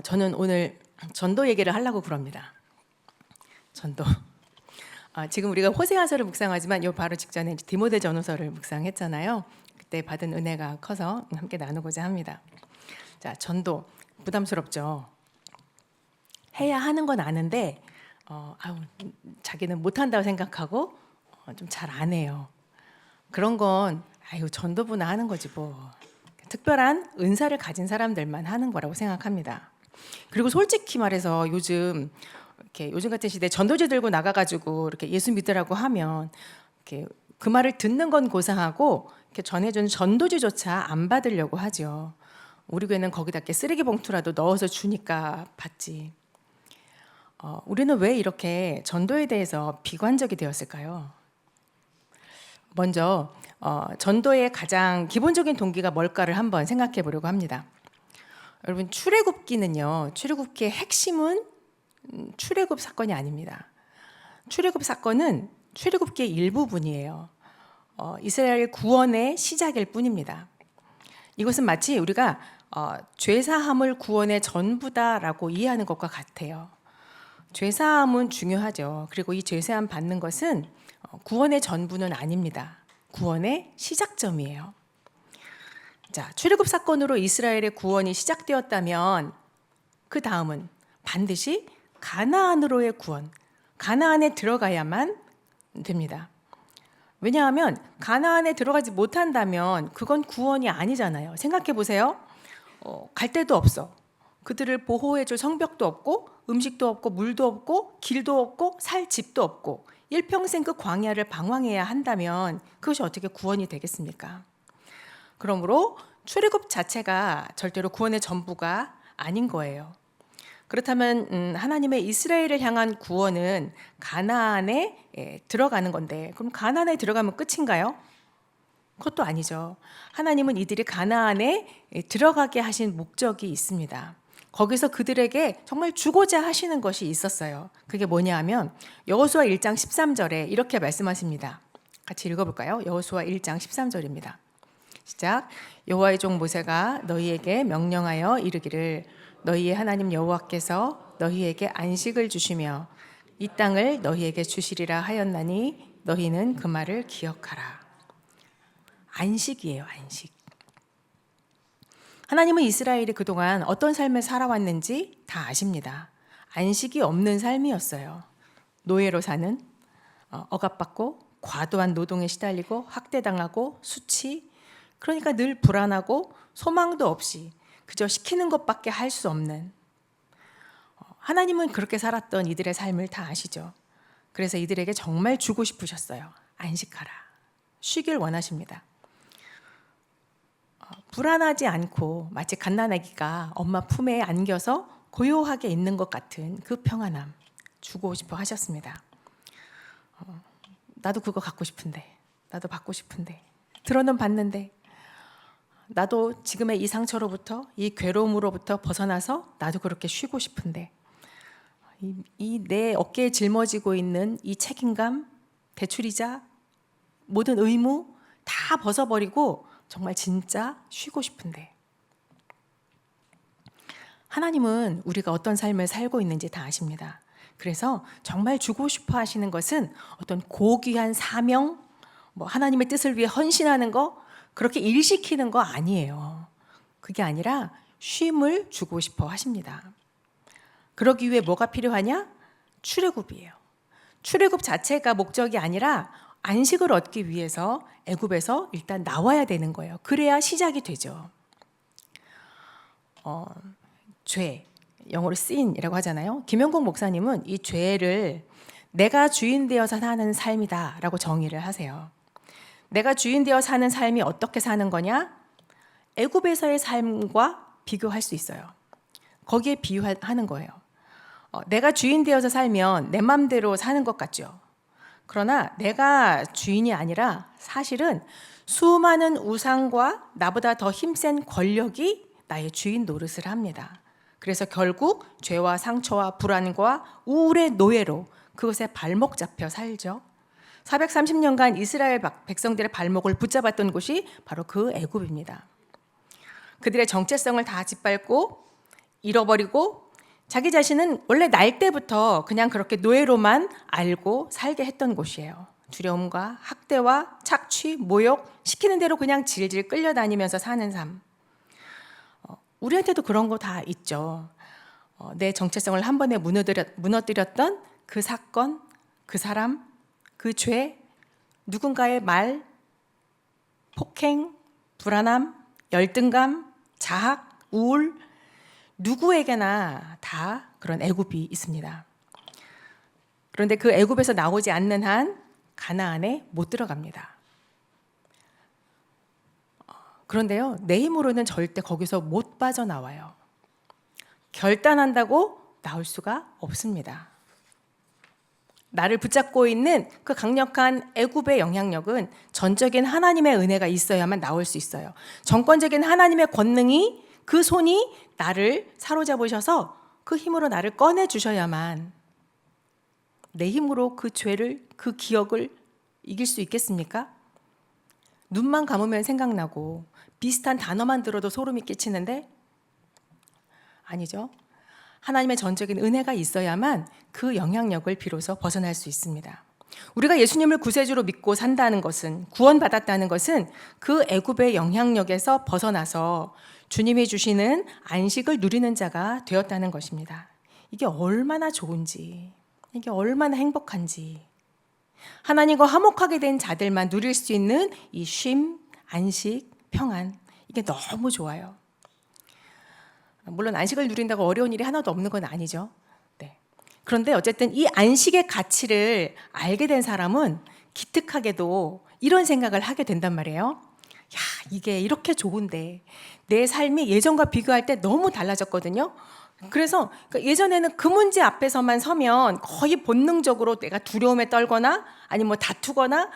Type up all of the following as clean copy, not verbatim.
저는 오늘 전도 얘기를 하려고 그럽니다. 전도. 지금 우리가 호세아서를 묵상하지만 요 바로 직전에 디모데전후서를 묵상했잖아요. 그때 받은 은혜가 커서 함께 나누고자 합니다. 자, 전도 부담스럽죠. 해야 하는 건 아는데 자기는 못한다고 생각하고 좀 잘 안 해요. 그런 건 전도부나 하는 거지 뭐. 특별한 은사를 가진 사람들만 하는 거라고 생각합니다. 그리고 솔직히 말해서 요즘 같은 시대에 전도지 들고 나가가지고 이렇게 예수 믿으라고 하면 그 말을 듣는 건 고사하고 이렇게 전해준 전도지조차 안 받으려고 하죠. 우리 교회는 거기다 쓰레기 봉투라도 넣어서 주니까 받지. 우리는 왜 이렇게 전도에 대해서 비관적이 되었을까요? 먼저 전도의 가장 기본적인 동기가 뭘까를 한번 생각해 보려고 합니다. 여러분, 출애굽기는요, 출애굽기의 핵심은 출애굽 사건이 아닙니다. 출애굽 사건은 출애굽기의 일부분이에요. 이스라엘 구원의 시작일 뿐입니다. 이것은 마치 우리가 죄사함을 구원의 전부다라고 이해하는 것과 같아요. 죄사함은 중요하죠. 그리고 이 죄사함 받는 것은 구원의 전부는 아닙니다. 구원의 시작점이에요. 자, 출애굽 사건으로 이스라엘의 구원이 시작되었다면 그 다음은 반드시 가나안으로의 구원, 가나안에 들어가야만 됩니다. 왜냐하면 가나안에 들어가지 못한다면 그건 구원이 아니잖아요. 생각해 보세요. 갈 데도 없어. 그들을 보호해줄 성벽도 없고 음식도 없고 물도 없고 길도 없고 살 집도 없고 일평생 그 광야를 방황해야 한다면 그것이 어떻게 구원이 되겠습니까? 그러므로 출애굽 자체가 절대로 구원의 전부가 아닌 거예요. 그렇다면 하나님의 이스라엘을 향한 구원은 가나안에 들어가는 건데, 그럼 가나안에 들어가면 끝인가요? 그것도 아니죠. 하나님은 이들이 가나안에 들어가게 하신 목적이 있습니다. 거기서 그들에게 정말 주고자 하시는 것이 있었어요. 그게 뭐냐 하면 여호수아 1장 13절에 이렇게 말씀하십니다. 같이 읽어볼까요? 여호수아 1장 13절입니다. 시작. 여호와의 종 모세가 너희에게 명령하여 이르기를 너희의 하나님 여호와께서 너희에게 안식을 주시며 이 땅을 너희에게 주시리라 하였나니 너희는 그 말을 기억하라. 안식이에요, 안식. 하나님은 이스라엘이 그동안 어떤 삶을 살아왔는지 다 아십니다. 안식이 없는 삶이었어요. 노예로 사는, 억압받고 과도한 노동에 시달리고 학대당하고 수치, 그러니까 늘 불안하고 소망도 없이 그저 시키는 것밖에 할 수 없는, 하나님은 그렇게 살았던 이들의 삶을 다 아시죠. 그래서 이들에게 정말 주고 싶으셨어요. 안식하라. 쉬길 원하십니다. 불안하지 않고 마치 갓난아기가 엄마 품에 안겨서 고요하게 있는 것 같은 그 평안함 주고 싶어 하셨습니다. 나도 그거 갖고 싶은데, 나도 받고 싶은데, 들어는 봤는데 나도 지금의 이 상처로부터, 이 괴로움으로부터 벗어나서 나도 그렇게 쉬고 싶은데, 이 내 어깨에 짊어지고 있는 이 책임감, 대출이자 모든 의무 다 벗어버리고 정말 진짜 쉬고 싶은데, 하나님은 우리가 어떤 삶을 살고 있는지 다 아십니다. 그래서 정말 주고 싶어 하시는 것은 어떤 고귀한 사명, 하나님의 뜻을 위해 헌신하는 거, 그렇게 일시키는 거 아니에요. 그게 아니라 쉼을 주고 싶어 하십니다. 그러기 위해 뭐가 필요하냐? 출애굽이에요. 출애굽 자체가 목적이 아니라 안식을 얻기 위해서 애굽에서 일단 나와야 되는 거예요. 그래야 시작이 되죠. 죄, 영어로 sin이라고 하잖아요. 김영국 목사님은 이 죄를 내가 주인 되어서 사는 삶이다라고 정의를 하세요. 내가 주인 되어 사는 삶이 어떻게 사는 거냐? 애굽에서의 삶과 비교할 수 있어요. 거기에 비유하는 거예요. 내가 주인 되어서 살면 내 맘대로 사는 것 같죠. 그러나 내가 주인이 아니라 사실은 수많은 우상과 나보다 더 힘센 권력이 나의 주인 노릇을 합니다. 그래서 결국 죄와 상처와 불안과 우울의 노예로 그것에 발목 잡혀 살죠. 430년간 이스라엘 백성들의 발목을 붙잡았던 곳이 바로 그 애굽입니다. 그들의 정체성을 다 짓밟고 잃어버리고 자기 자신은 원래 날 때부터 그냥 그렇게 노예로만 알고 살게 했던 곳이에요. 두려움과 학대와 착취, 모욕, 시키는 대로 그냥 질질 끌려다니면서 사는 삶. 우리한테도 그런 거 다 있죠. 내 정체성을 한 번에 무너뜨렸던 그 사건, 그 사람, 그 죄, 누군가의 말, 폭행, 불안함, 열등감, 자학, 우울, 누구에게나 다 그런 애굽이 있습니다. 그런데 그 애굽에서 나오지 않는 한 가나안에 못 들어갑니다. 그런데요, 내 힘으로는 절대 거기서 못 빠져나와요. 결단한다고 나올 수가 없습니다. 나를 붙잡고 있는 그 강력한 애굽의 영향력은 전적인 하나님의 은혜가 있어야만 나올 수 있어요. 정권적인 하나님의 권능이, 그 손이 나를 사로잡으셔서 그 힘으로 나를 꺼내주셔야만 내 힘으로 그 죄를, 그 기억을 이길 수 있겠습니까? 눈만 감으면 생각나고 비슷한 단어만 들어도 소름이 끼치는데 아니죠. 하나님의 전적인 은혜가 있어야만 그 영향력을 비로소 벗어날 수 있습니다. 우리가 예수님을 구세주로 믿고 산다는 것은, 구원받았다는 것은 그 애굽의 영향력에서 벗어나서 주님이 주시는 안식을 누리는 자가 되었다는 것입니다. 이게 얼마나 좋은지, 이게 얼마나 행복한지, 하나님과 화목하게 된 자들만 누릴 수 있는 이 쉼, 안식, 평안, 이게 너무 좋아요. 물론 안식을 누린다고 어려운 일이 하나도 없는 건 아니죠. 네. 그런데 어쨌든 이 안식의 가치를 알게 된 사람은 기특하게도 이런 생각을 하게 된단 말이에요. 야, 이게 이렇게 좋은데 내 삶이 예전과 비교할 때 너무 달라졌거든요. 그래서 예전에는 그 문제 앞에서만 서면 거의 본능적으로 내가 두려움에 떨거나 아니면 뭐 다투거나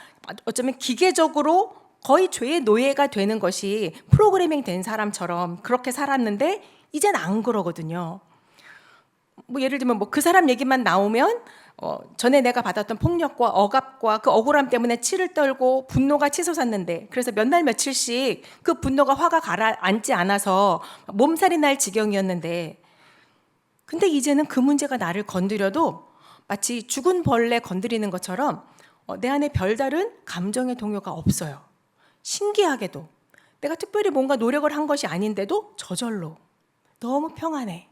어쩌면 기계적으로 거의 죄의 노예가 되는 것이 프로그래밍 된 사람처럼 그렇게 살았는데 이젠 안 그러거든요. 뭐 예를 들면 뭐 그 사람 얘기만 나오면 전에 내가 받았던 폭력과 억압과 그 억울함 때문에 치를 떨고 분노가 치솟았는데 그래서 몇 날 며칠씩 그 분노가 화가 가라앉지 않아서 몸살이 날 지경이었는데 근데 이제는 그 문제가 나를 건드려도 마치 죽은 벌레 건드리는 것처럼 내 안에 별다른 감정의 동요가 없어요. 신기하게도 내가 특별히 뭔가 노력을 한 것이 아닌데도 저절로 너무 평안해.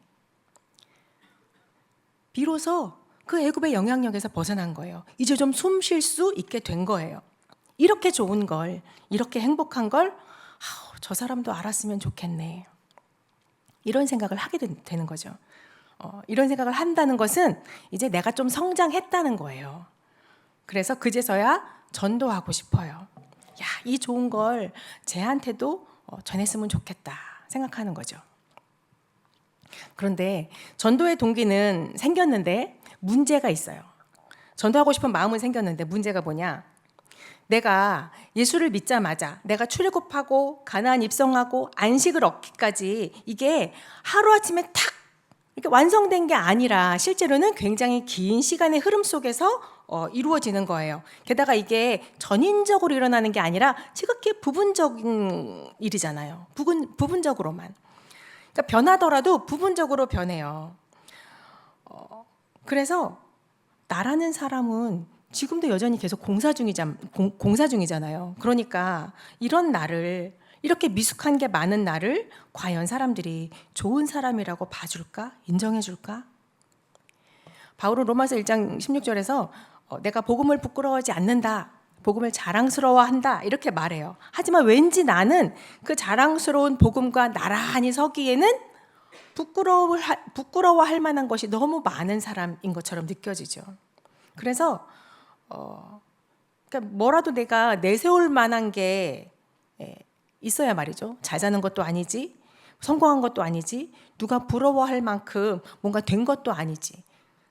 비로소 그 애굽의 영향력에서 벗어난 거예요. 이제 좀 숨 쉴 수 있게 된 거예요. 이렇게 좋은 걸, 이렇게 행복한 걸, 저 사람도 알았으면 좋겠네. 이런 생각을 하게 되는 거죠. 이런 생각을 한다는 것은 이제 내가 좀 성장했다는 거예요. 그래서 그제서야 전도하고 싶어요. 야, 이 좋은 걸 쟤한테도 전했으면 좋겠다 생각하는 거죠. 그런데 전도의 동기는 생겼는데 문제가 있어요. 전도하고 싶은 마음은 생겼는데 문제가 뭐냐? 내가 예수를 믿자마자 내가 출애굽하고 가나안 입성하고 안식을 얻기까지 이게 하루아침에 탁 이렇게 완성된 게 아니라 실제로는 굉장히 긴 시간의 흐름 속에서 이루어지는 거예요. 게다가 이게 전인적으로 일어나는 게 아니라 지극히 부분적인 일이잖아요. 부분적으로만. 그러니까 변하더라도 부분적으로 변해요. 그래서 나라는 사람은 지금도 여전히 계속 공사 중이잖아요. 그러니까 이런 나를, 이렇게 미숙한 게 많은 나를 과연 사람들이 좋은 사람이라고 봐줄까? 인정해줄까? 바울은 로마서 1장 16절에서 내가 복음을 부끄러워하지 않는다. 복음을 자랑스러워한다. 이렇게 말해요. 하지만 왠지 나는 그 자랑스러운 복음과 나란히 서기에는 부끄러워할 만한 것이 너무 많은 사람인 것처럼 느껴지죠. 그래서 그러니까 뭐라도 내가 내세울 만한 게 있어야 말이죠. 잘 사는 것도 아니지, 성공한 것도 아니지, 누가 부러워할 만큼 뭔가 된 것도 아니지.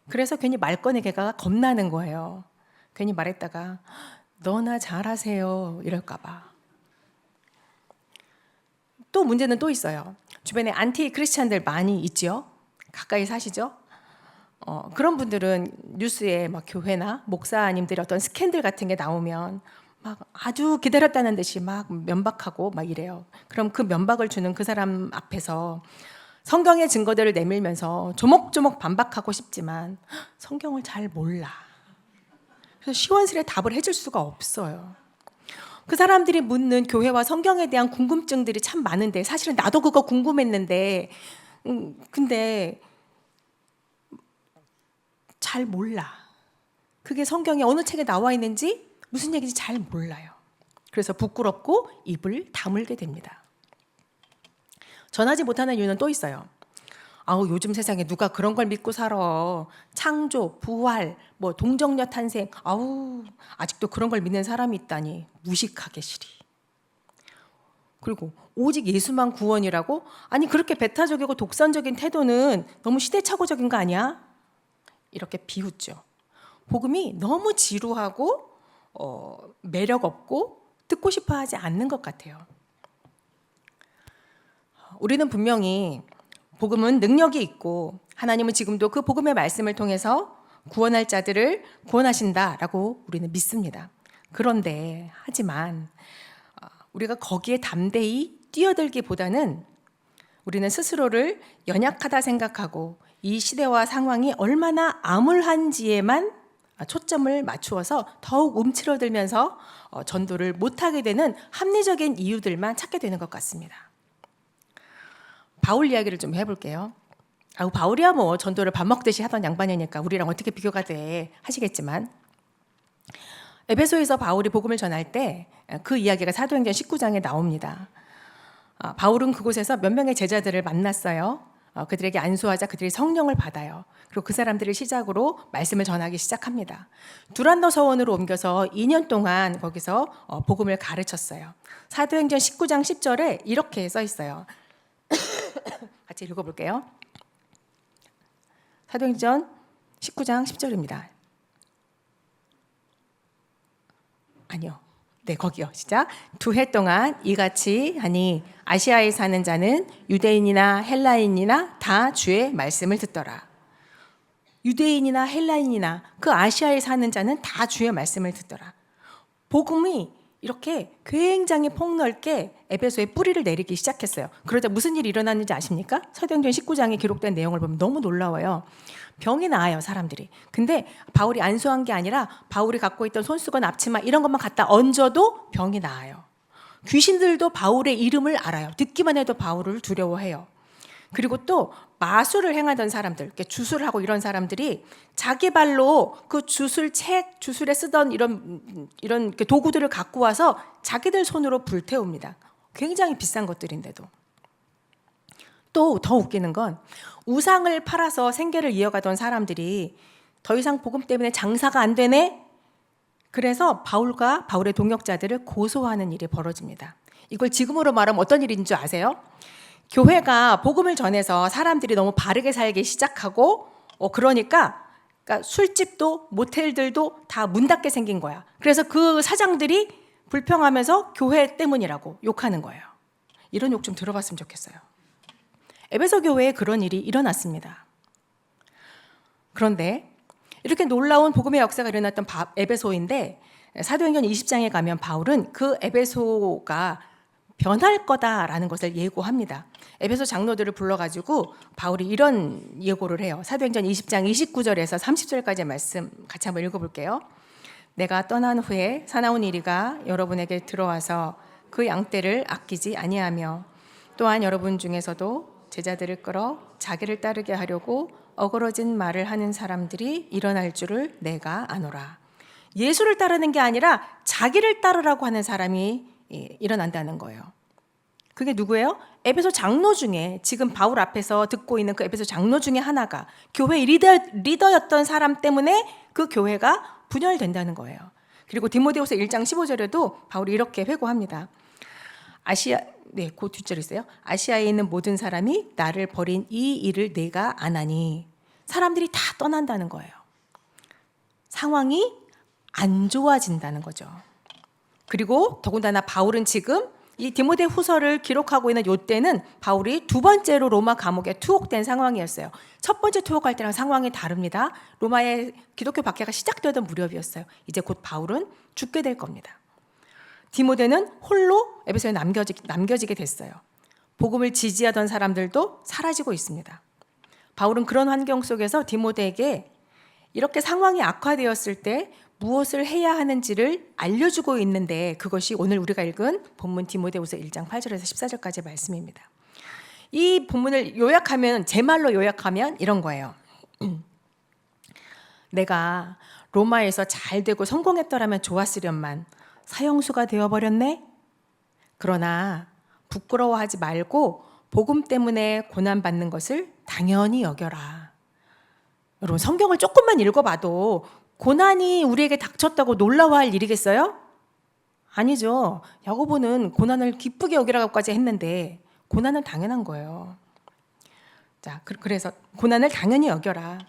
그래서 괜히 말 꺼내기가 겁나는 거예요. 괜히 말했다가 너나 잘하세요 이럴까 봐. 또 문제는 또 있어요. 주변에 안티 크리스찬들 많이 있죠. 가까이 사시죠. 그런 분들은 뉴스에 막 교회나 목사님들의 어떤 스캔들 같은 게 나오면 막 아주 기다렸다는 듯이 막 면박하고 막 이래요. 그럼 그 면박을 주는 그 사람 앞에서 성경의 증거들을 내밀면서 조목조목 반박하고 싶지만 성경을 잘 몰라. 그래서 시원스레 답을 해줄 수가 없어요. 그 사람들이 묻는 교회와 성경에 대한 궁금증들이 참 많은데 사실은 나도 그거 궁금했는데 근데 잘 몰라. 그게 성경에 어느 책에 나와 있는지 무슨 얘기인지 잘 몰라요. 그래서 부끄럽고 입을 다물게 됩니다. 전하지 못하는 이유는 또 있어요. 아우, 요즘 세상에 누가 그런 걸 믿고 살아. 창조, 부활, 뭐 동정녀 탄생. 아우, 아직도 그런 걸 믿는 사람이 있다니 무식하게 시리. 그리고 오직 예수만 구원이라고? 아니, 그렇게 배타적이고 독선적인 태도는 너무 시대착오적인 거 아니야? 이렇게 비웃죠. 복음이 너무 지루하고 매력 없고 듣고 싶어 하지 않는 것 같아요. 우리는 분명히 복음은 능력이 있고 하나님은 지금도 그 복음의 말씀을 통해서 구원할 자들을 구원하신다라고 우리는 믿습니다. 그런데 하지만 우리가 거기에 담대히 뛰어들기보다는 우리는 스스로를 연약하다 생각하고 이 시대와 상황이 얼마나 암울한지에만 초점을 맞추어서 더욱 움츠러들면서 전도를 못하게 되는 합리적인 이유들만 찾게 되는 것 같습니다. 바울 이야기를 좀 해볼게요. 바울이야 뭐 전도를 밥 먹듯이 하던 양반이니까 우리랑 어떻게 비교가 돼 하시겠지만 에베소에서 바울이 복음을 전할 때 그 이야기가 사도행전 19장에 나옵니다. 바울은 그곳에서 몇 명의 제자들을 만났어요. 그들에게 안수하자 그들이 성령을 받아요. 그리고 그 사람들을 시작으로 말씀을 전하기 시작합니다. 두란노 서원으로 옮겨서 2년 동안 거기서 복음을 가르쳤어요. 사도행전 19장 10절에 이렇게 써 있어요. 같이 읽어볼게요. 사도행전 19장 10절입니다. 아니요. 네, 거기요. 시작. 2해 동안 이같이 하니 아시아에 사는 자는 유대인이나 헬라인이나 다 주의 말씀을 듣더라. 유대인이나 헬라인이나 그 아시아에 사는 자는 다 주의 말씀을 듣더라. 복음이 이렇게 굉장히 폭넓게 에베소에 뿌리를 내리기 시작했어요. 그러자 무슨 일이 일어났는지 아십니까? 사도행전 19장에 기록된 내용을 보면 너무 놀라워요. 병이 나아요, 사람들이. 근데 바울이 안수한 게 아니라 바울이 갖고 있던 손수건, 앞치마 이런 것만 갖다 얹어도 병이 나아요. 귀신들도 바울의 이름을 알아요. 듣기만 해도 바울을 두려워해요. 그리고 또 마술을 행하던 사람들, 주술을 하고 이런 사람들이 자기 발로 그 주술책, 주술에 쓰던 이런 도구들을 갖고 와서 자기들 손으로 불태웁니다. 굉장히 비싼 것들인데도. 또 더 웃기는 건 우상을 팔아서 생계를 이어가던 사람들이 더 이상 복음 때문에 장사가 안 되네? 그래서 바울과 바울의 동역자들을 고소하는 일이 벌어집니다. 이걸 지금으로 말하면 어떤 일인 줄 아세요? 교회가 복음을 전해서 사람들이 너무 바르게 살기 시작하고 그러니까 술집도 모텔들도 다 문 닫게 생긴 거야. 그래서 그 사장들이 불평하면서 교회 때문이라고 욕하는 거예요. 이런 욕 좀 들어봤으면 좋겠어요. 에베소 교회에 그런 일이 일어났습니다. 그런데 이렇게 놀라운 복음의 역사가 일어났던 에베소인데 사도행전 20장에 가면 바울은 그 에베소가 변할 거다라는 것을 예고합니다. 에베소 장로들을 불러가지고 바울이 이런 예고를 해요. 사도행전 20장 29절에서 30절까지의 말씀 같이 한번 읽어볼게요. 내가 떠난 후에 사나운 이리가 여러분에게 들어와서 그 양떼를 아끼지 아니하며 또한 여러분 중에서도 제자들을 끌어 자기를 따르게 하려고 어그러진 말을 하는 사람들이 일어날 줄을 내가 아노라. 예수를 따르는 게 아니라 자기를 따르라고 하는 사람이 일어난다는 거예요. 그게 누구예요? 에베소 장로 중에 지금 바울 앞에서 듣고 있는 그 에베소 장로 중에 하나가 교회 리더였던 사람 때문에 그 교회가 분열된다는 거예요. 그리고 디모데후서 1장 15절에도 바울이 이렇게 회고합니다. 그 뒷절 있어요. 아시아에 있는 모든 사람이 나를 버린 이 일을 내가 아나니. 사람들이 다 떠난다는 거예요. 상황이 안 좋아진다는 거죠. 그리고 더군다나 바울은 지금 이 디모데 후서를 기록하고 있는 이때는 바울이 두 번째로 로마 감옥에 투옥된 상황이었어요. 첫 번째 투옥할 때랑 상황이 다릅니다. 로마의 기독교 박해가 시작되던 무렵이었어요. 이제 곧 바울은 죽게 될 겁니다. 디모데는 홀로 에베소에 남겨지게 됐어요. 복음을 지지하던 사람들도 사라지고 있습니다. 바울은 그런 환경 속에서 디모데에게 이렇게 상황이 악화되었을 때 무엇을 해야 하는지를 알려주고 있는데, 그것이 오늘 우리가 읽은 본문 디모데후서 1장 8절에서 14절까지의 말씀입니다. 이 본문을 요약하면, 제 말로 요약하면 이런 거예요. 내가 로마에서 잘 되고 성공했더라면 좋았으련만 사형수가 되어버렸네. 그러나 부끄러워하지 말고 복음 때문에 고난받는 것을 당연히 여겨라. 여러분, 성경을 조금만 읽어봐도 고난이 우리에게 닥쳤다고 놀라워할 일이겠어요? 아니죠. 야고보는 고난을 기쁘게 여기라고까지 했는데 고난은 당연한 거예요. 자, 그래서 고난을 당연히 여겨라.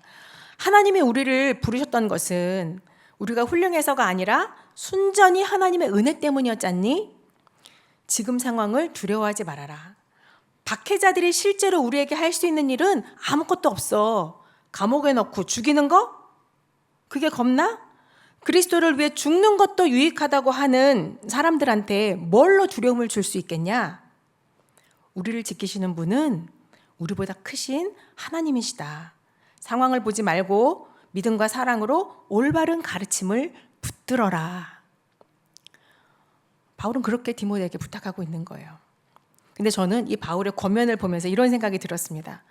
하나님이 우리를 부르셨던 것은 우리가 훌륭해서가 아니라 순전히 하나님의 은혜 때문이었잖니? 지금 상황을 두려워하지 말아라. 박해자들이 실제로 우리에게 할 수 있는 일은 아무것도 없어. 감옥에 넣고 죽이는 거? 그게 겁나? 그리스도를 위해 죽는 것도 유익하다고 하는 사람들한테 뭘로 두려움을 줄 수 있겠냐? 우리를 지키시는 분은 우리보다 크신 하나님이시다. 상황을 보지 말고 믿음과 사랑으로 올바른 가르침을 붙들어라. 바울은 그렇게 디모데에게 부탁하고 있는 거예요. 근데 저는 이 바울의 권면을 보면서 이런 생각이 들었습니다.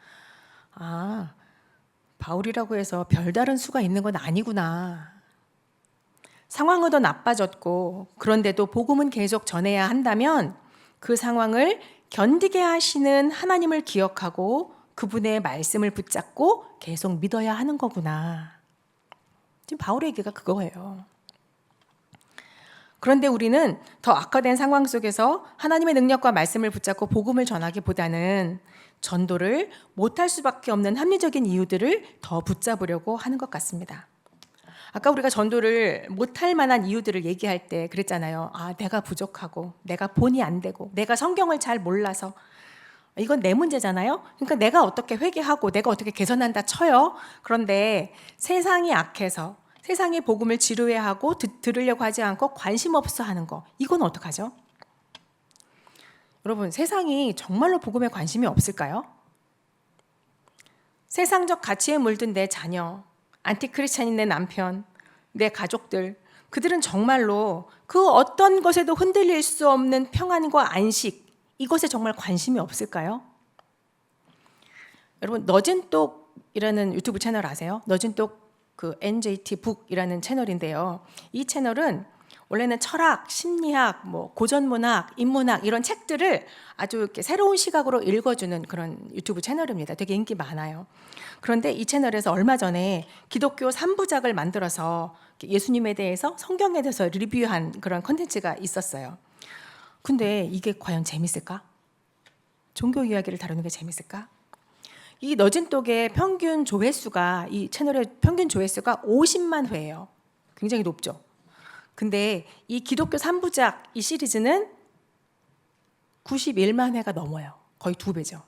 아, 바울이라고 해서 별다른 수가 있는 건 아니구나. 상황은 더 나빠졌고 그런데도 복음은 계속 전해야 한다면 그 상황을 견디게 하시는 하나님을 기억하고 그분의 말씀을 붙잡고 계속 믿어야 하는 거구나. 지금 바울의 얘기가 그거예요. 그런데 우리는 더 악화된 상황 속에서 하나님의 능력과 말씀을 붙잡고 복음을 전하기보다는 전도를 못할 수밖에 없는 합리적인 이유들을 더 붙잡으려고 하는 것 같습니다. 아까 우리가 전도를 못할 만한 이유들을 얘기할 때 그랬잖아요. 아, 내가 부족하고 내가 본이 안 되고 내가 성경을 잘 몰라서. 이건 내 문제잖아요. 그러니까 내가 어떻게 회개하고 내가 어떻게 개선한다 쳐요. 그런데 세상이 악해서 세상의 복음을 지루해하고 들으려고 하지 않고 관심 없어 하는 거, 이건 어떡하죠? 여러분, 세상이 정말로 복음에 관심이 없을까요? 세상적 가치에 물든 내 자녀, 안티크리스찬인 내 남편, 내 가족들, 그들은 정말로 그 어떤 것에도 흔들릴 수 없는 평안과 안식, 이것에 정말 관심이 없을까요? 여러분, 너진똑이라는 유튜브 채널 아세요? 너진똑 그 NJT 북이라는 채널인데요. 이 채널은 원래는 철학, 심리학, 고전문학, 인문학 이런 책들을 아주 이렇게 새로운 시각으로 읽어주는 그런 유튜브 채널입니다. 되게 인기 많아요. 그런데 이 채널에서 얼마 전에 기독교 3부작을 만들어서 예수님에 대해서, 성경에 대해서 리뷰한 그런 컨텐츠가 있었어요. 근데 이게 과연 재밌을까? 종교 이야기를 다루는 게 재밌을까? 이 너진독의 평균 조회수가, 이 채널의 평균 조회수가 50만 회예요. 굉장히 높죠. 근데 이 기독교 3부작 이 시리즈는 91만 회가 넘어요. 거의 2배죠.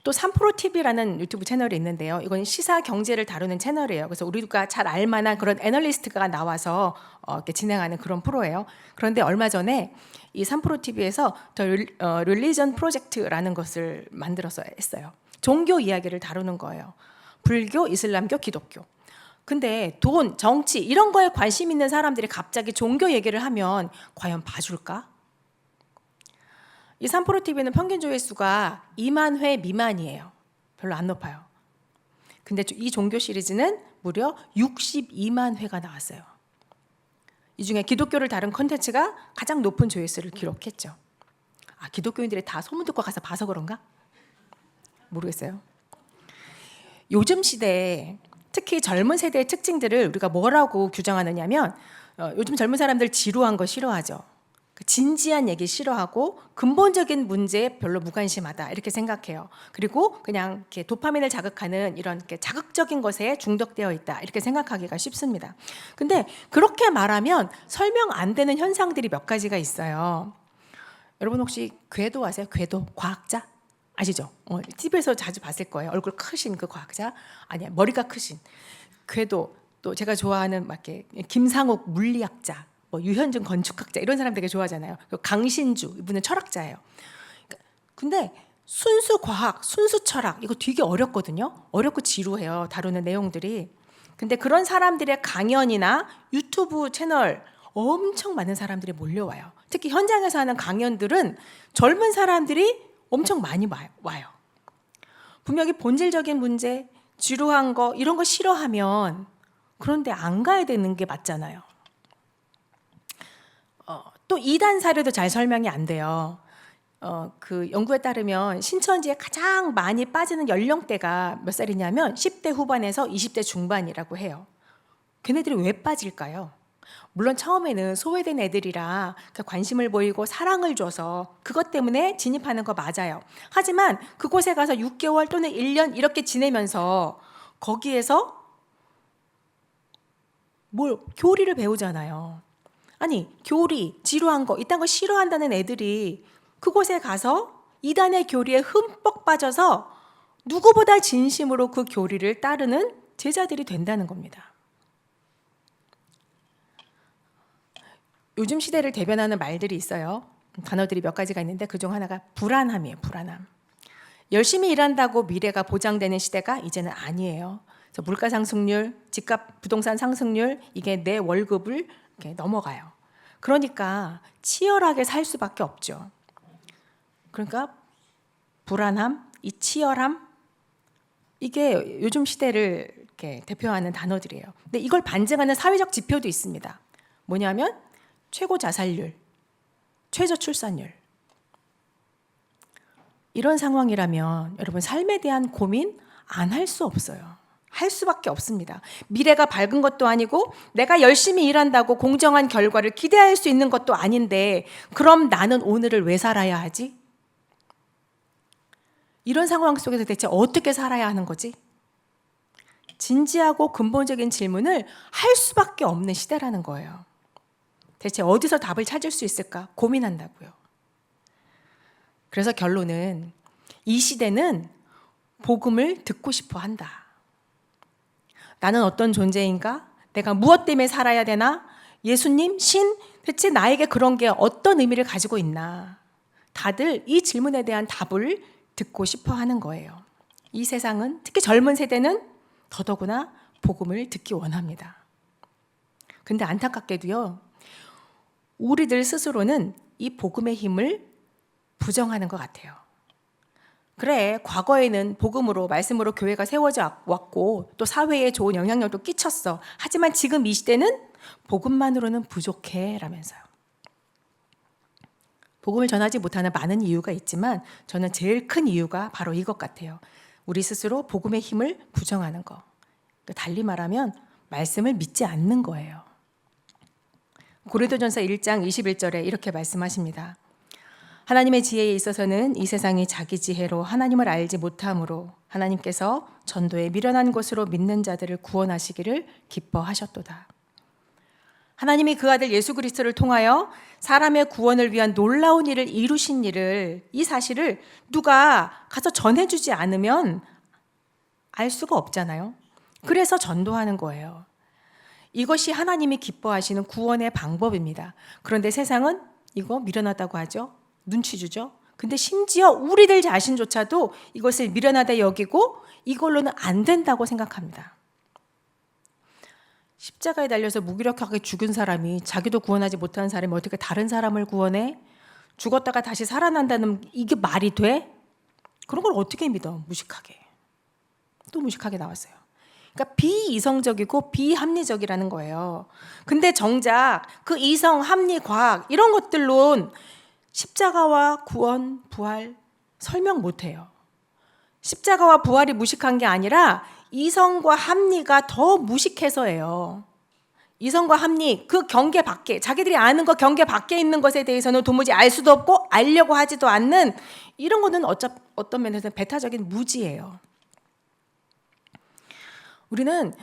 또 3프로TV라는 유튜브 채널이 있는데요. 이건 시사 경제를 다루는 채널이에요. 그래서 우리가 잘 알만한 그런 애널리스트가 나와서 이렇게 진행하는 그런 프로예요. 그런데 얼마 전에 이 3프로TV에서 The Religion Project라는 것을 만들어서 했어요. 종교 이야기를 다루는 거예요. 불교, 이슬람교, 기독교. 근데 돈, 정치 이런 거에 관심 있는 사람들이 갑자기 종교 얘기를 하면 과연 봐줄까? 이 3프로TV는 평균 조회수가 2만 회 미만이에요. 별로 안 높아요. 근데 이 종교 시리즈는 무려 62만 회가 나왔어요. 이 중에 기독교를 다룬 콘텐츠가 가장 높은 조회수를 기록했죠. 아, 기독교인들이 다 소문 듣고 가서 봐서 그런가? 모르겠어요. 요즘 시대에 특히 젊은 세대의 특징들을 우리가 뭐라고 규정하느냐면 요즘 젊은 사람들 지루한 거 싫어하죠. 진지한 얘기 싫어하고 근본적인 문제에 별로 무관심하다 이렇게 생각해요. 그리고 그냥 이렇게 도파민을 자극하는 이런 이렇게 자극적인 것에 중독되어 있다 이렇게 생각하기가 쉽습니다. 근데 그렇게 말하면 설명 안 되는 현상들이 몇 가지가 있어요. 여러분 혹시 궤도 아세요? 궤도 과학자 아시죠? TV에서 자주 봤을 거예요. 얼굴 크신 그 과학자, 아니야 머리가 크신 궤도. 또 제가 좋아하는 막 이렇게 김상욱 물리학자, 유현준 건축학자 이런 사람 되게 좋아하잖아요. 강신주 이분은 철학자예요. 근데 순수 과학, 순수 철학 이거 되게 어렵거든요. 어렵고 지루해요. 다루는 내용들이. 근데 그런 사람들의 강연이나 유튜브 채널 엄청 많은 사람들이 몰려와요. 특히 현장에서 하는 강연들은 젊은 사람들이 엄청 많이 와요. 분명히 본질적인 문제, 지루한 거 이런 거 싫어하면 그런데 안 가야 되는 게 맞잖아요. 또 이단 사례도 잘 설명이 안 돼요. 그 연구에 따르면 신천지에 가장 많이 빠지는 연령대가 몇 살이냐면 10대 후반에서 20대 중반이라고 해요. 걔네들이 왜 빠질까요? 물론 처음에는 소외된 애들이라 관심을 보이고 사랑을 줘서 그것 때문에 진입하는 거 맞아요. 하지만 그곳에 가서 6개월 또는 1년 이렇게 지내면서 거기에서 뭘 교리를 배우잖아요. 아니 교리, 지루한 거 이딴 거 싫어한다는 애들이 그곳에 가서 이단의 교리에 흠뻑 빠져서 누구보다 진심으로 그 교리를 따르는 제자들이 된다는 겁니다. 요즘 시대를 대변하는 말들이 있어요. 단어들이 몇 가지가 있는데 그중 하나가 불안함이에요. 불안함. 열심히 일한다고 미래가 보장되는 시대가 이제는 아니에요. 그래서 물가 상승률, 집값, 부동산 상승률 이게 내 월급을 이렇게 넘어가요. 그러니까 치열하게 살 수밖에 없죠. 그러니까 불안함, 이 치열함 이게 요즘 시대를 이렇게 대표하는 단어들이에요. 근데 이걸 반증하는 사회적 지표도 있습니다. 뭐냐면 최고 자살률, 최저 출산율. 이런 상황이라면 여러분 삶에 대한 고민 안 할 수 없어요. 할 수밖에 없습니다. 미래가 밝은 것도 아니고 내가 열심히 일한다고 공정한 결과를 기대할 수 있는 것도 아닌데 그럼 나는 오늘을 왜 살아야 하지? 이런 상황 속에서 대체 어떻게 살아야 하는 거지? 진지하고 근본적인 질문을 할 수밖에 없는 시대라는 거예요. 대체 어디서 답을 찾을 수 있을까 고민한다고요. 그래서 결론은 이 시대는 복음을 듣고 싶어 한다. 나는 어떤 존재인가? 내가 무엇 때문에 살아야 되나? 예수님, 신, 대체 나에게 그런 게 어떤 의미를 가지고 있나? 다들 이 질문에 대한 답을 듣고 싶어 하는 거예요. 이 세상은 특히 젊은 세대는 더더구나 복음을 듣기 원합니다. 근데 안타깝게도요. 우리들 스스로는 이 복음의 힘을 부정하는 것 같아요. 그래, 과거에는 복음으로, 말씀으로 교회가 세워져 왔고 또 사회에 좋은 영향력도 끼쳤어. 하지만 지금 이 시대는 복음만으로는 부족해 라면서요. 복음을 전하지 못하는 많은 이유가 있지만 저는 제일 큰 이유가 바로 이것 같아요. 우리 스스로 복음의 힘을 부정하는 거. 달리 말하면 말씀을 믿지 않는 거예요. 고린도전서 1장 21절에 이렇게 말씀하십니다. 하나님의 지혜에 있어서는 이 세상이 자기 지혜로 하나님을 알지 못함으로 하나님께서 전도에 미련한 것으로 믿는 자들을 구원하시기를 기뻐하셨도다. 하나님이 그 아들 예수 그리스도를 통하여 사람의 구원을 위한 놀라운 일을 이루신 일을, 이 사실을 누가 가서 전해주지 않으면 알 수가 없잖아요. 그래서 전도하는 거예요. 이것이 하나님이 기뻐하시는 구원의 방법입니다. 그런데 세상은 이거 미련하다고 하죠. 눈치 주죠. 근데 심지어 우리들 자신조차도 이것을 미련하다 여기고 이걸로는 안 된다고 생각합니다. 십자가에 달려서 무기력하게 죽은 사람이, 자기도 구원하지 못한 사람이 어떻게 다른 사람을 구원해? 죽었다가 다시 살아난다는 이게 말이 돼? 그런 걸 어떻게 믿어? 무식하게. 또 무식하게 나왔어요. 그러니까 비이성적이고 비합리적이라는 거예요. 근데 정작 그 이성, 합리, 과학 이런 것들론 십자가와 구원, 부활 설명 못해요. 십자가와 부활이 무식한 게 아니라 이성과 합리가 더 무식해서예요. 이성과 합리, 그 경계 밖에, 자기들이 아는 거 경계 밖에 있는 것에 대해서는 도무지 알 수도 없고 알려고 하지도 않는 이런 거는 어떤 면에서는 배타적인 무지예요. 우리는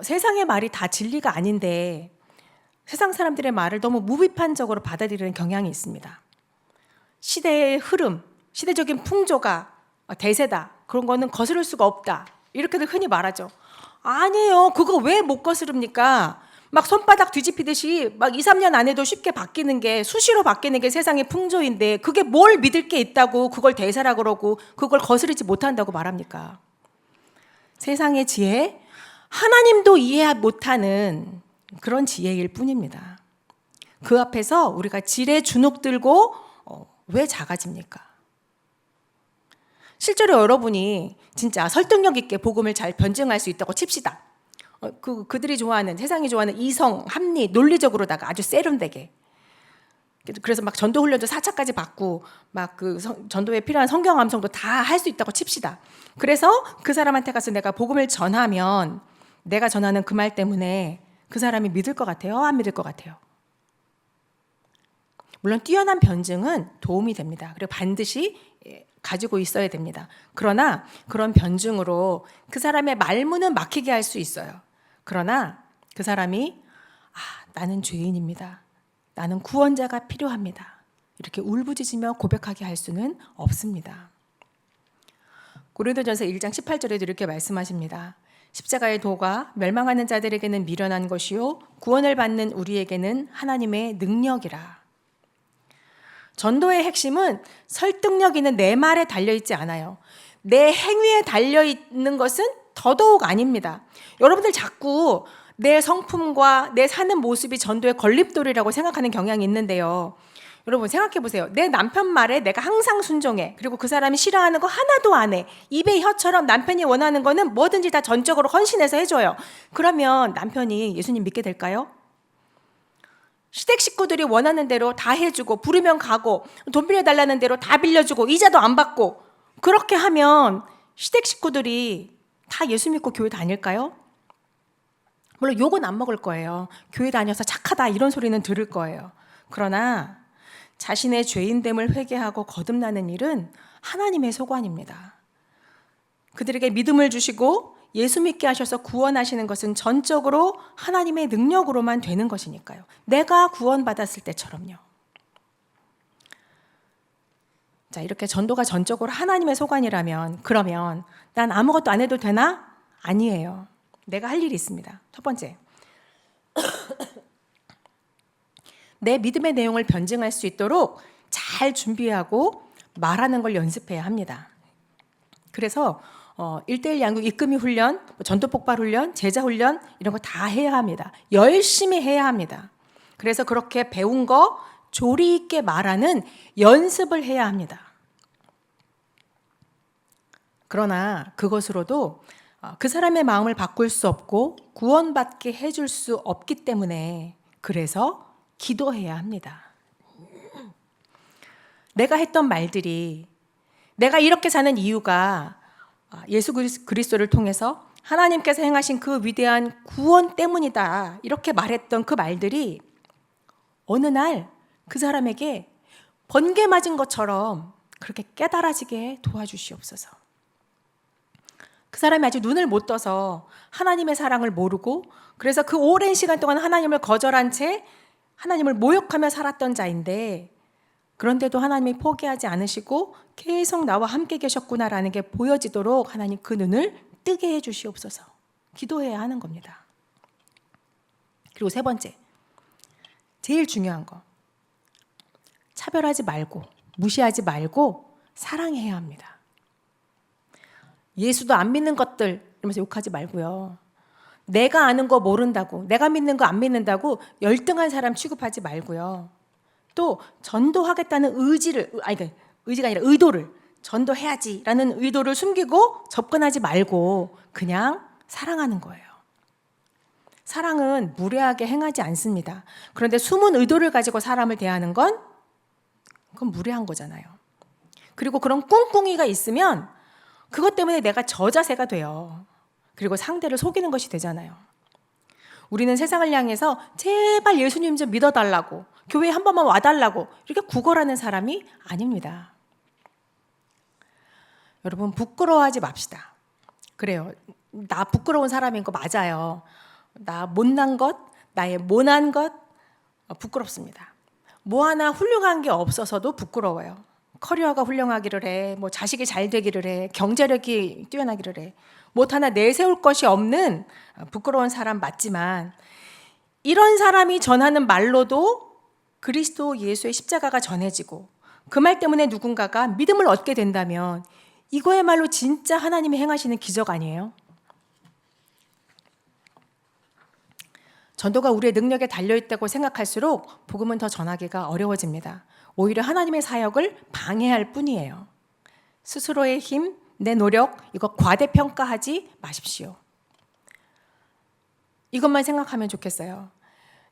세상의 말이 다 진리가 아닌데 세상 사람들의 말을 너무 무비판적으로 받아들이는 경향이 있습니다. 시대의 흐름, 시대적인 풍조가 대세다. 그런 거는 거스를 수가 없다. 이렇게들 흔히 말하죠. 아니에요. 그거 왜 못 거스릅니까? 막 손바닥 뒤집히듯이 막 2, 3년 안에도 쉽게 바뀌는 게, 수시로 바뀌는 게 세상의 풍조인데 그게 뭘 믿을 게 있다고 그걸 대세라 그러고 그걸 거스르지 못한다고 말합니까? 세상의 지혜, 하나님도 이해 못하는 그런 지혜일 뿐입니다. 그 앞에서 우리가 지레 주눅 들고 왜 작아집니까? 실제로 여러분이 진짜 설득력 있게 복음을 잘 변증할 수 있다고 칩시다. 그들이 좋아하는, 세상이 좋아하는 이성, 합리, 논리적으로다가 아주 세련되게. 그래서 막 전도 훈련도 4차까지 받고 막 그 전도에 필요한 성경 암송도 다 할 수 있다고 칩시다. 그래서 그 사람한테 가서 내가 복음을 전하면 내가 전하는 그 말 때문에 그 사람이 믿을 것 같아요? 안 믿을 것 같아요? 물론 뛰어난 변증은 도움이 됩니다. 그리고 반드시 가지고 있어야 됩니다. 그러나 그런 변증으로 그 사람의 말문은 막히게 할 수 있어요. 그러나 그 사람이 나는 죄인입니다. 나는 구원자가 필요합니다. 이렇게 울부짖으며 고백하게 할 수는 없습니다. 고린도전서 1장 18절에도 이렇게 말씀하십니다. 십자가의 도가 멸망하는 자들에게는 미련한 것이요 구원을 받는 우리에게는 하나님의 능력이라. 전도의 핵심은 설득력 있는 내 말에 달려있지 않아요. 내 행위에 달려있는 것은 더더욱 아닙니다. 여러분들 자꾸 내 성품과 내 사는 모습이 전도의 걸림돌이라고 생각하는 경향이 있는데요. 여러분 생각해 보세요. 내 남편 말에 내가 항상 순종해. 그리고 그 사람이 싫어하는 거 하나도 안 해. 입의 혀처럼 남편이 원하는 거는 뭐든지 다 전적으로 헌신해서 해줘요. 그러면 남편이 예수님 믿게 될까요? 시댁 식구들이 원하는 대로 다 해주고 부르면 가고 돈 빌려달라는 대로 다 빌려주고 이자도 안 받고 그렇게 하면 시댁 식구들이 다 예수 믿고 교회 다닐까요? 물론 욕은 안 먹을 거예요. 교회 다녀서 착하다 이런 소리는 들을 거예요. 그러나 자신의 죄인됨을 회개하고 거듭나는 일은 하나님의 소관입니다. 그들에게 믿음을 주시고 예수 믿게 하셔서 구원하시는 것은 전적으로 하나님의 능력으로만 되는 것이니까요. 내가 구원받았을 때처럼요. 자, 이렇게 전도가 전적으로 하나님의 소관이라면 그러면 난 아무것도 안 해도 되나? 아니에요. 내가 할 일이 있습니다. 첫 번째, 내 믿음의 내용을 변증할 수 있도록 잘 준비하고 말하는 걸 연습해야 합니다. 그래서 1:1 양육 이끌미 훈련, 전도 폭발 훈련, 제자 훈련 이런 거 다 해야 합니다. 열심히 해야 합니다. 그래서 그렇게 배운 거 조리 있게 말하는 연습을 해야 합니다. 그러나 그것으로도 그 사람의 마음을 바꿀 수 없고 구원받게 해줄 수 없기 때문에 그래서 기도해야 합니다. 내가 했던 말들이 내가 이렇게 사는 이유가 예수 그리스도를 통해서 하나님께서 행하신 그 위대한 구원 때문이다. 이렇게 말했던 그 말들이 어느 날 그 사람에게 번개 맞은 것처럼 그렇게 깨달아지게 도와주시옵소서. 그 사람이 아직 눈을 못 떠서 하나님의 사랑을 모르고 그래서 그 오랜 시간 동안 하나님을 거절한 채 하나님을 모욕하며 살았던 자인데 그런데도 하나님이 포기하지 않으시고 계속 나와 함께 계셨구나라는 게 보여지도록 하나님 그 눈을 뜨게 해주시옵소서. 기도해야 하는 겁니다. 그리고 세 번째, 제일 중요한 거, 차별하지 말고 무시하지 말고 사랑해야 합니다. 예수도 안 믿는 것들 이러면서 욕하지 말고요. 내가 아는 거 모른다고, 내가 믿는 거 안 믿는다고 열등한 사람 취급하지 말고요. 또 전도하겠다는 의지가 아니라 의도를, 전도해야지라는 의도를 숨기고 접근하지 말고 그냥 사랑하는 거예요. 사랑은 무례하게 행하지 않습니다. 그런데 숨은 의도를 가지고 사람을 대하는 건 그건 무례한 거잖아요. 그리고 그런 꿍꿍이가 있으면 그것 때문에 내가 저자세가 돼요. 그리고 상대를 속이는 것이 되잖아요. 우리는 세상을 향해서 제발 예수님 좀 믿어달라고, 교회에 한 번만 와달라고 이렇게 구걸하는 사람이 아닙니다. 여러분 부끄러워하지 맙시다. 그래요. 나 부끄러운 사람인 거 맞아요. 나 못난 것, 나의 모난 것 부끄럽습니다. 뭐 하나 훌륭한 게 없어서도 부끄러워요. 커리어가 훌륭하기를 해, 뭐 자식이 잘 되기를 해, 경제력이 뛰어나기를 해. 뭐 하나 내세울 것이 없는 부끄러운 사람 맞지만, 이런 사람이 전하는 말로도 그리스도 예수의 십자가가 전해지고 그 말 때문에 누군가가 믿음을 얻게 된다면 이거야말로 진짜 하나님이 행하시는 기적 아니에요? 전도가 우리의 능력에 달려있다고 생각할수록 복음은 더 전하기가 어려워집니다. 오히려 하나님의 사역을 방해할 뿐이에요. 스스로의 힘, 내 노력, 이거 과대평가하지 마십시오. 이것만 생각하면 좋겠어요.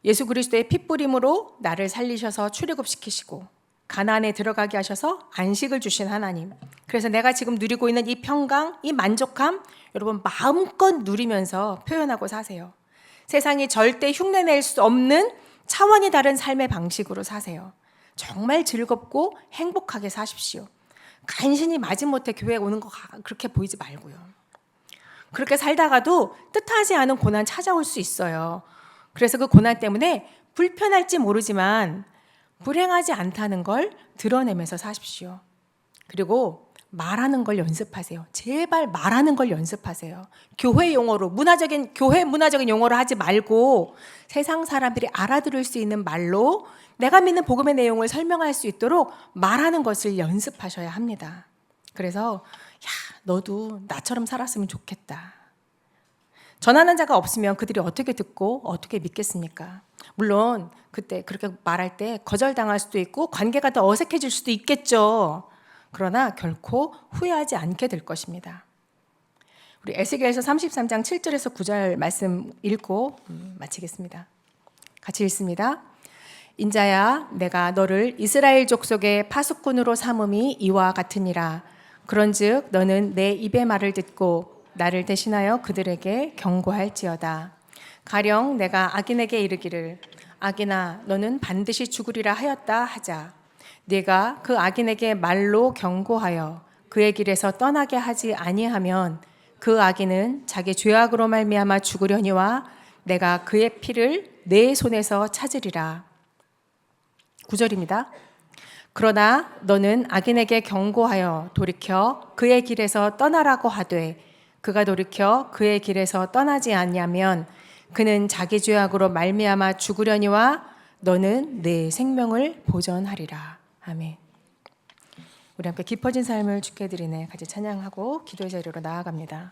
예수 그리스도의 핏부림으로 나를 살리셔서 출애굽시키시고 가나안에 들어가게 하셔서 안식을 주신 하나님. 그래서 내가 지금 누리고 있는 이 평강, 이 만족함 여러분 마음껏 누리면서 표현하고 사세요. 세상이 절대 흉내낼 수 없는 차원이 다른 삶의 방식으로 사세요. 정말 즐겁고 행복하게 사십시오. 간신히 마지못해 교회에 오는 거 그렇게 보이지 말고요. 그렇게 살다가도 뜻하지 않은 고난 찾아올 수 있어요. 그래서 그 고난 때문에 불편할지 모르지만 불행하지 않다는 걸 드러내면서 사십시오. 그리고 말하는 걸 연습하세요. 제발 말하는 걸 연습하세요. 교회 용어로 교회 문화적인 용어로 하지 말고 세상 사람들이 알아들을 수 있는 말로 내가 믿는 복음의 내용을 설명할 수 있도록 말하는 것을 연습하셔야 합니다. 그래서 너도 나처럼 살았으면 좋겠다. 전하는 자가 없으면 그들이 어떻게 듣고 어떻게 믿겠습니까? 물론 그때 그렇게 말할 때 거절당할 수도 있고 관계가 더 어색해질 수도 있겠죠. 그러나 결코 후회하지 않게 될 것입니다. 우리 에스겔서 33장 7절에서 9절 말씀 읽고 마치겠습니다. 같이 읽습니다. 인자야 내가 너를 이스라엘 족속의 파수꾼으로 삼음이 이와 같으니라. 그런즉 너는 내 입의 말을 듣고 나를 대신하여 그들에게 경고할지어다. 가령 내가 악인에게 이르기를 악인아 너는 반드시 죽으리라 하였다 하자. 네가 그 악인에게 말로 경고하여 그의 길에서 떠나게 하지 아니하면 그 악인은 자기 죄악으로 말미암아 죽으려니와 내가 그의 피를 내 손에서 찾으리라. 9절입니다. 그러나 너는 악인에게 경고하여 돌이켜 그의 길에서 떠나라고 하되 그가 돌이켜 그의 길에서 떠나지 않냐면 그는 자기 죄악으로 말미암아 죽으려니와 너는 내 생명을 보전하리라. 아멘. 우리 함께 깊어진 삶을 주께 드리네 같이 찬양하고 기도의 자리로 나아갑니다.